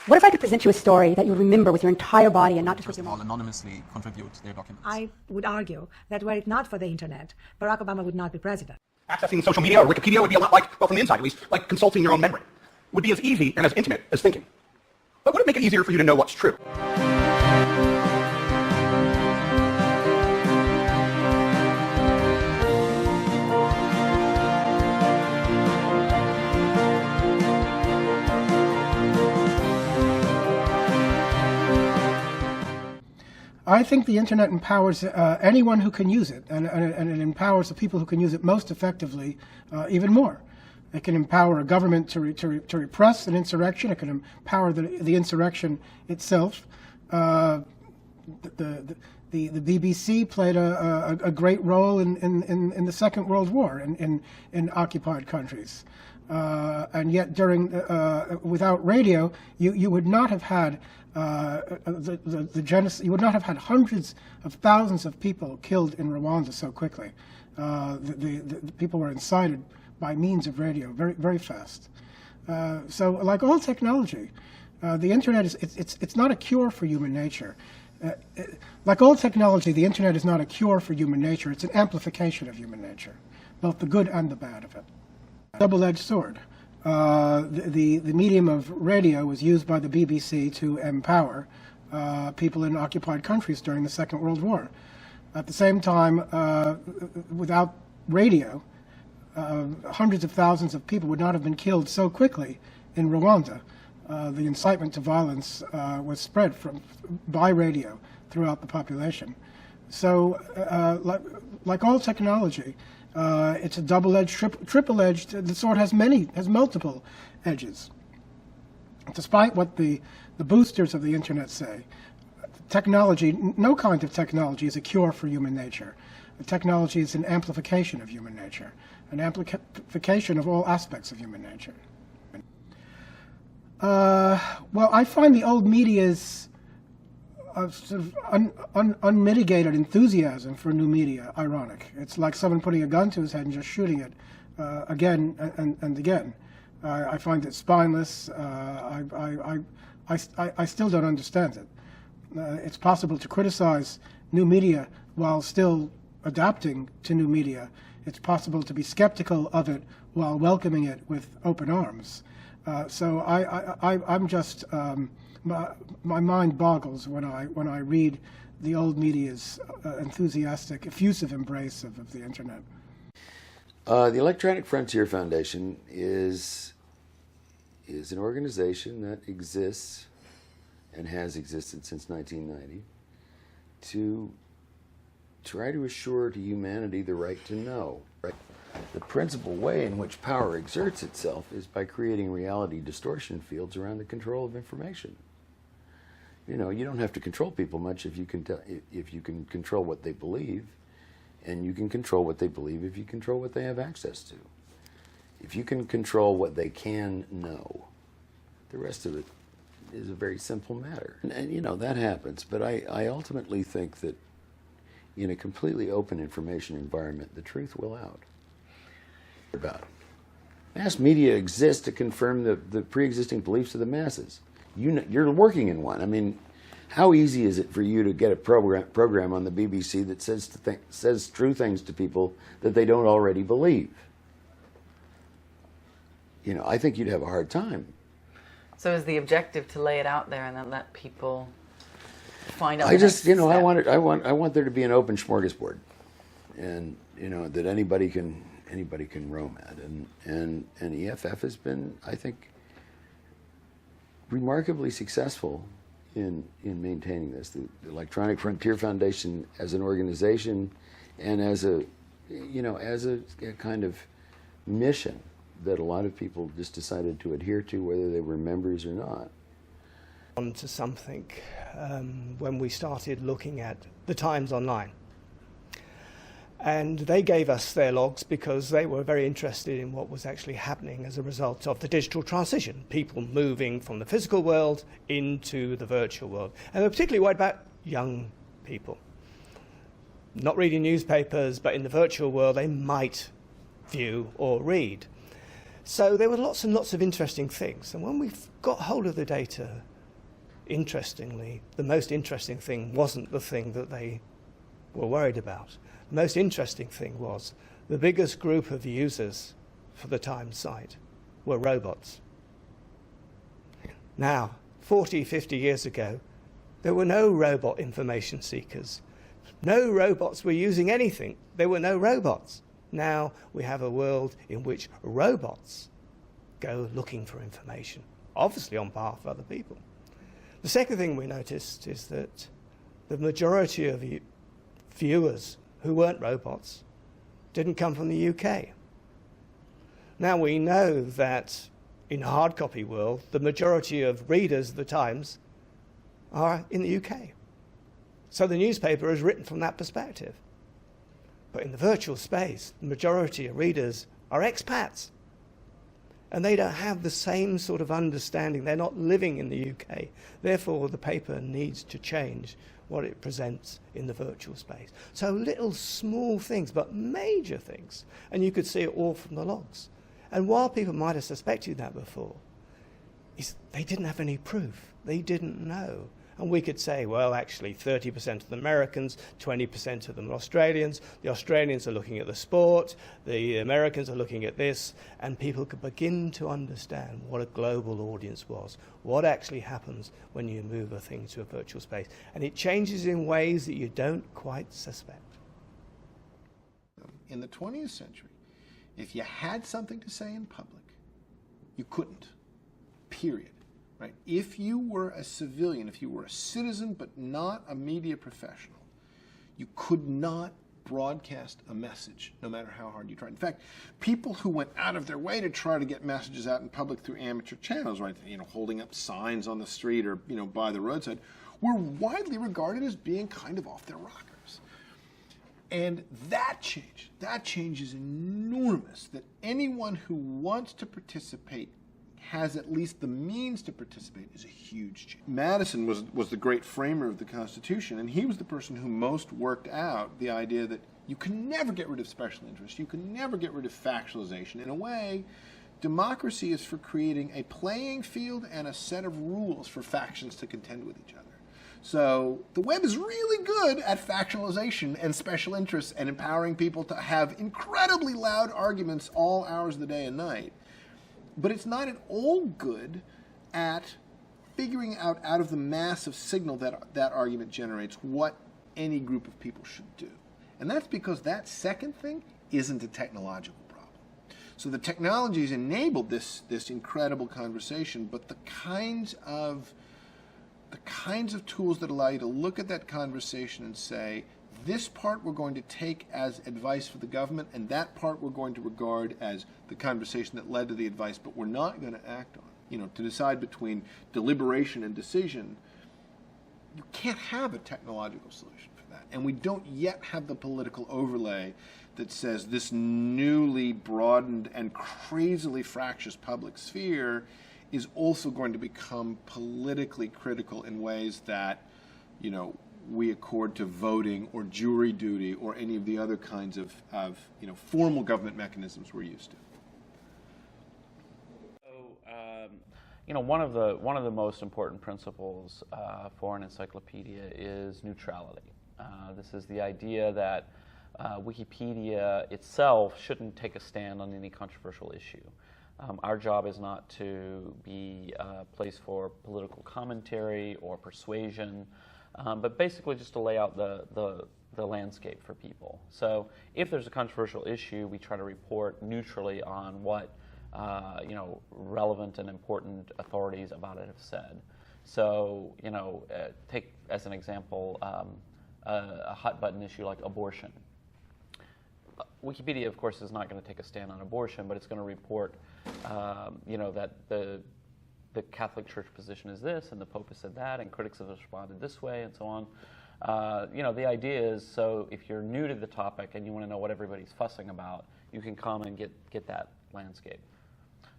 What if I could present you a story that you remember with your entire body and not just with your all anonymously contribute their documents? I would argue that were it not for the internet, Barack Obama would not be president. Accessing social media or Wikipedia would be a lot like, well, from the inside at least, like consulting your own memory. It would be as easy and as intimate as thinking. But would it make it easier for you to know what's true? I think the internet empowers anyone who can use it, and it empowers the people who can use it most effectively even more. It can empower a government to repress an insurrection. It can empower the insurrection itself. The BBC played a great role in the Second World War in occupied countries. And yet, without radio, you would not have had the genocide. You would not have had hundreds of thousands of people killed in Rwanda so quickly. The people were incited by means of radio very, very fast. So, like all technology, the internet it's not a cure for human nature. Like all technology, the internet is not a cure for human nature. It's an amplification of human nature, both the good and the bad of it. Double-edged sword. The medium of radio was used by the BBC to empower people in occupied countries during the Second World War. At the same time, without radio, hundreds of thousands of people would not have been killed so quickly in Rwanda. The incitement to violence was spread by radio throughout the population. So, like all technology, it's a double-edged, triple-edged. The sword has multiple edges. Despite what the boosters of the internet say, technology, no kind of technology is a cure for human nature. Technology is an amplification of human nature, an amplification of all aspects of human nature. Well, I find the old media's sort of unmitigated enthusiasm for new media ironic. It's like someone putting a gun to his head and just shooting it again and again. I find it spineless. I still don't understand it. It's possible to criticize new media while still adapting to new media. It's possible to be skeptical of it while welcoming it with open arms. So I'm just my mind boggles when I read the old media's enthusiastic, effusive embrace of the internet. The Electronic Frontier Foundation is an organization that exists and has existed since 1990 to try to assure to humanity the right to know. Right? The principal way in which power exerts itself is by creating reality distortion fields around the control of information. You know, you don't have to control people much if you can control what they believe, and you can control what they believe if you control what they have access to. If you can control what they can know, the rest of it is a very simple matter. And you know, that happens, but I ultimately think that in a completely open information environment, the truth will out. About mass media exists to confirm the pre-existing beliefs of the masses. You're working in one. I mean, how easy is it for you to get a program on the BBC that says true things to people that they don't already believe? You know, I think you'd have a hard time. So is the objective to lay it out there and then let people find out? I just, you know, I want there to be an open smorgasbord, and you know that anybody can roam at, and EFF has been, I think, remarkably successful in maintaining this. The Electronic Frontier Foundation as an organization and as a kind of mission that a lot of people just decided to adhere to, whether they were members or not. On to something when we started looking at the Times Online. And they gave us their logs because they were very interested in what was actually happening as a result of the digital transition, people moving from the physical world into the virtual world. And they were particularly worried about young people. Not reading newspapers, but in the virtual world they might view or read. So there were lots and lots of interesting things. And when we got hold of the data, interestingly, the most interesting thing wasn't the thing that they were worried about. The most interesting thing was the biggest group of users for the Times site were robots. Now, 40, 50 years ago, there were no robot information seekers. No robots were using anything. There were no robots. Now we have a world in which robots go looking for information, obviously on behalf of other people. The second thing we noticed is that the majority of viewers who weren't robots didn't come from the UK. Now we know that in the hard copy world, the majority of readers of the Times are in the UK. So the newspaper is written from that perspective. But in the virtual space, the majority of readers are expats. And they don't have the same sort of understanding. They're not living in the UK. Therefore, the paper needs to change what it presents in the virtual space. So little small things, but major things. And you could see it all from the logs. And while people might have suspected that before, they didn't have any proof. They didn't know. And we could say, well, actually, 30% of the Americans, 20% of them are Australians. The Australians are looking at the sport. The Americans are looking at this. And people could begin to understand what a global audience was, what actually happens when you move a thing to a virtual space. And it changes in ways that you don't quite suspect. In the 20th century, if you had something to say in public, you couldn't, period. Right? If you were a civilian, if you were a citizen but not a media professional, you could not broadcast a message, no matter how hard you tried. In fact, people who went out of their way to try to get messages out in public through amateur channels, right, holding up signs on the street or by the roadside, were widely regarded as being kind of off their rockers. And that change is enormous. That anyone who wants to participate has at least the means to participate is a huge change. Madison was the great framer of the Constitution, and he was the person who most worked out the idea that you can never get rid of special interest, you can never get rid of factualization. In a way, democracy is for creating a playing field and a set of rules for factions to contend with each other. So the web is really good at factualization and special interests and empowering people to have incredibly loud arguments all hours of the day and night. But it's not at all good at figuring out of the massive signal that argument generates what any group of people should do. And that's because that second thing isn't a technological problem. So the technologies enabled this incredible conversation, but the kinds of tools that allow you to look at that conversation and say, this part we're going to take as advice for the government, and that part we're going to regard as the conversation that led to the advice, but we're not going to act on. To decide between deliberation and decision, you can't have a technological solution for that. And we don't yet have the political overlay that says this newly broadened and crazily fractious public sphere is also going to become politically critical in ways that, we accord to voting or jury duty or any of the other kinds of formal government mechanisms we're used to. So, one of the most important principles for an encyclopedia is neutrality. This is the idea that Wikipedia itself shouldn't take a stand on any controversial issue. Our job is not to be a place for political commentary or persuasion, but basically just to lay out the landscape for people. So if there's a controversial issue, we try to report neutrally on what relevant and important authorities about it have said. So take as an example a hot button issue like abortion. Wikipedia, of course, is not going to take a stand on abortion, but it's going to report that the Catholic Church position is this, and the Pope has said that, and critics have responded this way, and so on. The idea is, so if you're new to the topic and you want to know what everybody's fussing about, you can come and get that landscape.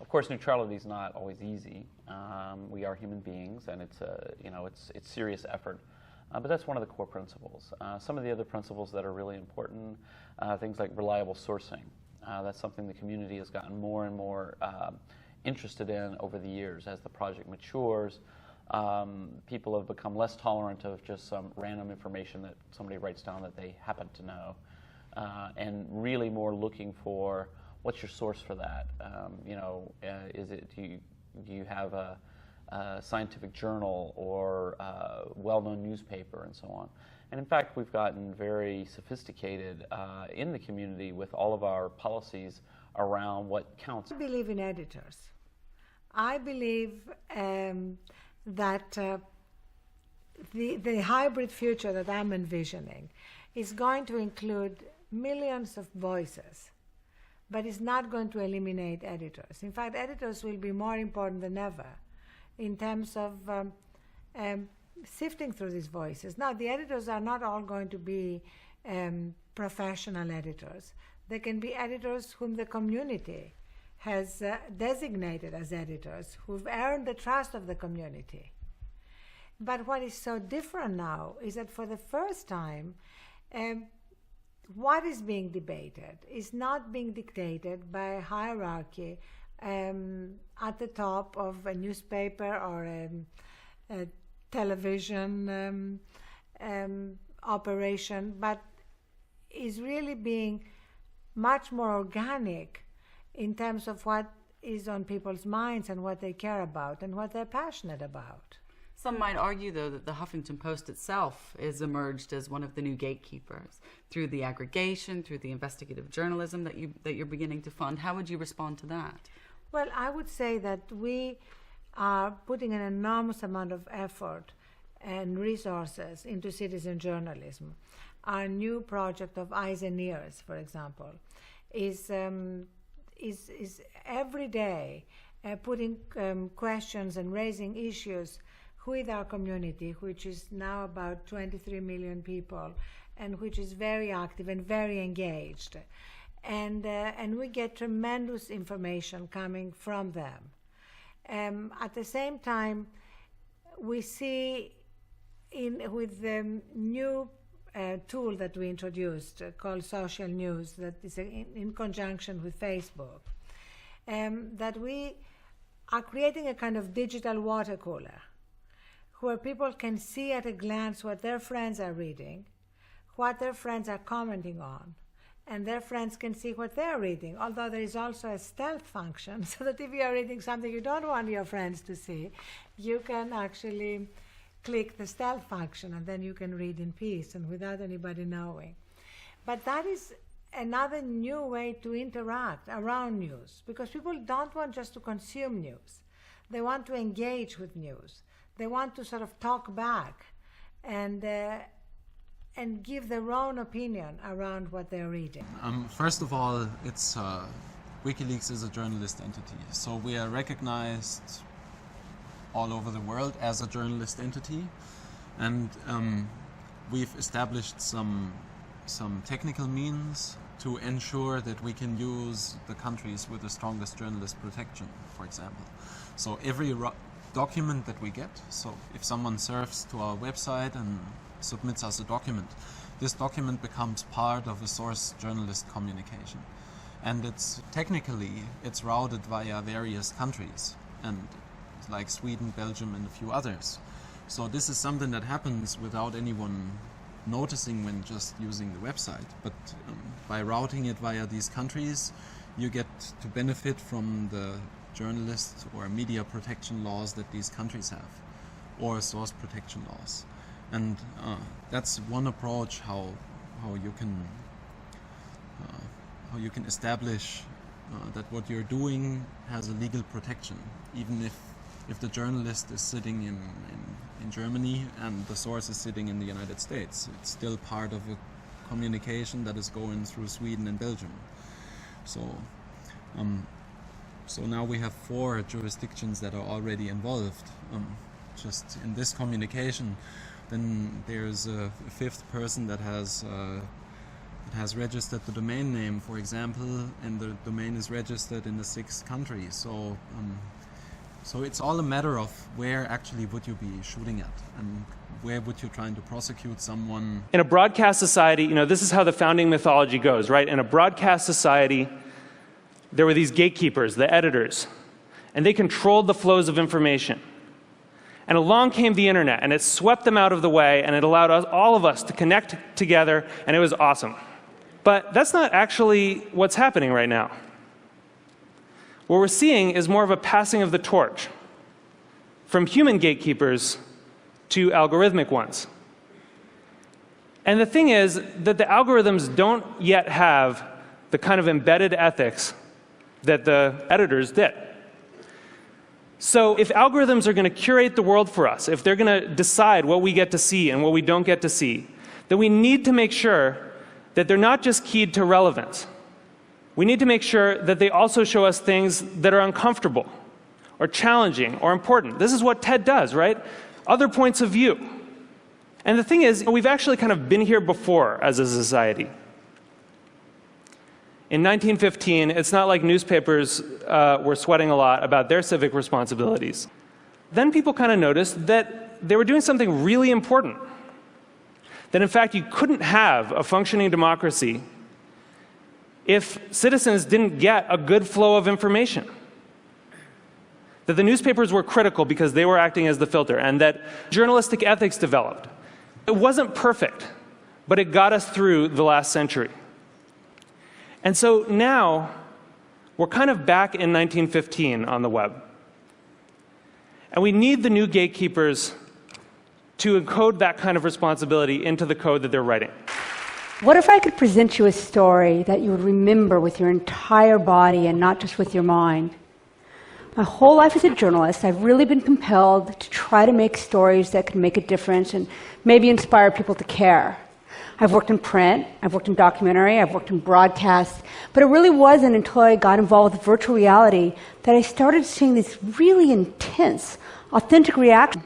Of course, neutrality is not always easy. We are human beings, and it's serious effort. But that's one of the core principles. Some of the other principles that are really important, things like reliable sourcing. That's something the community has gotten more and more interested in over the years as the project matures. people have become less tolerant of just some random information that somebody writes down that they happen to know, and really more looking for what's your source for that. Is it do you have a scientific journal or a well-known newspaper and so on. And in fact, we've gotten very sophisticated in the community with all of our policies around what counts. I believe in editors. I believe that the hybrid future that I'm envisioning is going to include millions of voices, but it's not going to eliminate editors. In fact, editors will be more important than ever in terms of sifting through these voices. Now, the editors are not all going to be professional editors. They can be editors whom the community has designated as editors, who've earned the trust of the community. But what is so different now is that for the first time, what is being debated is not being dictated by a hierarchy at the top of a newspaper or a television operation, but is really being much more organic in terms of what is on people's minds and what they care about and what they're passionate about. Some might argue, though, that the Huffington Post itself has emerged as one of the new gatekeepers through the aggregation, through the investigative journalism that you're beginning to fund. How would you respond to that? Well, I would say that we are putting an enormous amount of effort and resources into citizen journalism. Our new project of Eyes and Ears, for example, is every day putting questions and raising issues with our community, which is now about 23 million people, and which is very active and very engaged. And we get tremendous information coming from them. At the same time, we see with the new tool that we introduced called Social News, that is in conjunction with Facebook, that we are creating a kind of digital water cooler where people can see at a glance what their friends are reading, what their friends are commenting on, and their friends can see what they're reading, although there is also a stealth function, so that if you are reading something you don't want your friends to see, you can actually click the stealth function and then you can read in peace and without anybody knowing. But that is another new way to interact around news, because people don't want just to consume news. They want to engage with news. They want to sort of talk back and give their own opinion around what they're reading. First of all, it's WikiLeaks is a journalist entity, so we are recognized all over the world as a journalist entity, and we've established some technical means to ensure that we can use the countries with the strongest journalist protection, for example. So every document that we get, so if someone surfs to our website and submits us a document, this document becomes part of a source journalist communication. And it's routed via various countries, and like Sweden, Belgium, and a few others. So this is something that happens without anyone noticing when just using the website. But by routing it via these countries, you get to benefit from the journalist or media protection laws that these countries have, or source protection laws. And that's one approach how you can establish that what you're doing has a legal protection, even if the journalist is sitting in Germany and the source is sitting in the United States. It's still part of a communication that is going through Sweden and Belgium. So now we have 4 jurisdictions that are already involved just in this communication. Then there's a 5th person that has registered the domain name, for example, and the domain is registered in the 6th country. So it's all a matter of where actually would you be shooting at, and where would you trying to prosecute someone. In a broadcast society, this is how the founding mythology goes, right? In a broadcast society, there were these gatekeepers, the editors, and they controlled the flows of information. And along came the internet, and it swept them out of the way, and it allowed all of us to connect together, and it was awesome. But that's not actually what's happening right now. What we're seeing is more of a passing of the torch from human gatekeepers to algorithmic ones. And the thing is that the algorithms don't yet have the kind of embedded ethics that the editors did. So if algorithms are going to curate the world for us, if they're going to decide what we get to see and what we don't get to see, then we need to make sure that they're not just keyed to relevance. We need to make sure that they also show us things that are uncomfortable or challenging or important. This is what TED does, right? Other points of view. And the thing is, we've actually kind of been here before as a society. In 1915, it's not like newspapers were sweating a lot about their civic responsibilities. Then people kind of noticed that they were doing something really important. That in fact, you couldn't have a functioning democracy if citizens didn't get a good flow of information. That the newspapers were critical because they were acting as the filter, and that journalistic ethics developed. It wasn't perfect, but it got us through the last century. And so now, we're kind of back in 1915 on the web. And we need the new gatekeepers to encode that kind of responsibility into the code that they're writing. What if I could present you a story that you would remember with your entire body and not just with your mind? My whole life as a journalist, I've really been compelled to try to make stories that can make a difference and maybe inspire people to care. I've worked in print, I've worked in documentary, I've worked in broadcast, but it really wasn't until I got involved with virtual reality that I started seeing this really intense, authentic reaction.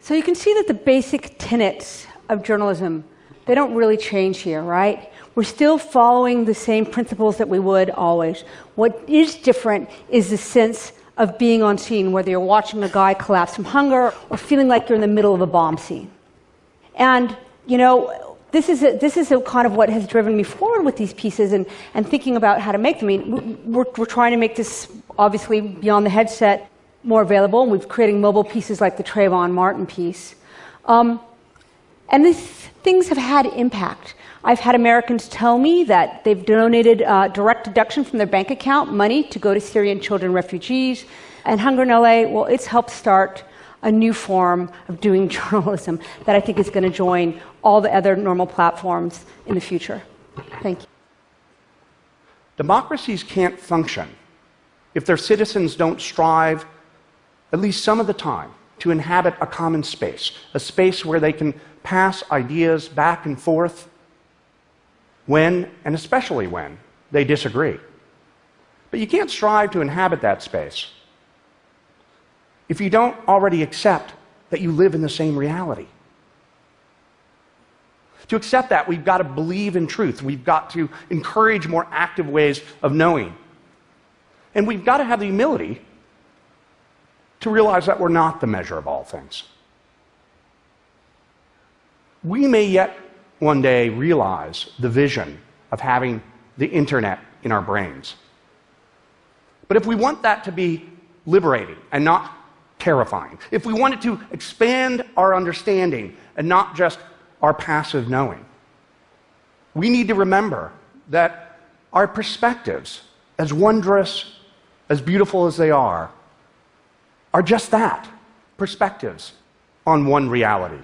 So you can see that the basic tenets of journalism, they don't really change here, right? We're still following the same principles that we would always. What is different is the sense of being on scene, whether you're watching a guy collapse from hunger or feeling like you're in the middle of a bomb scene. And, you know, this is a kind of what has driven me forward with these pieces and thinking about how to make them. I mean, we're trying to make this, obviously, beyond the headset, more available, and we've creating mobile pieces like the Trayvon Martin piece. And these things have had impact. I've had Americans tell me that they've donated direct deduction from their bank account money to go to Syrian children refugees. And Hunger in LA, well, it's helped start a new form of doing journalism that I think is going to join all the other normal platforms in the future. Thank you. Democracies can't function if their citizens don't strive, at least some of the time, to inhabit a common space, a space where they can pass ideas back and forth when, and especially when, they disagree. But you can't strive to inhabit that space if you don't already accept that you live in the same reality. To accept that, we've got to believe in truth. We've got to encourage more active ways of knowing. And we've got to have the humility to realize that we're not the measure of all things. We may yet one day realize the vision of having the internet in our brains. But if we want that to be liberating and not terrifying, if we want it to expand our understanding and not just our passive knowing, we need to remember that our perspectives, as wondrous, as beautiful as they are just that, perspectives on one reality.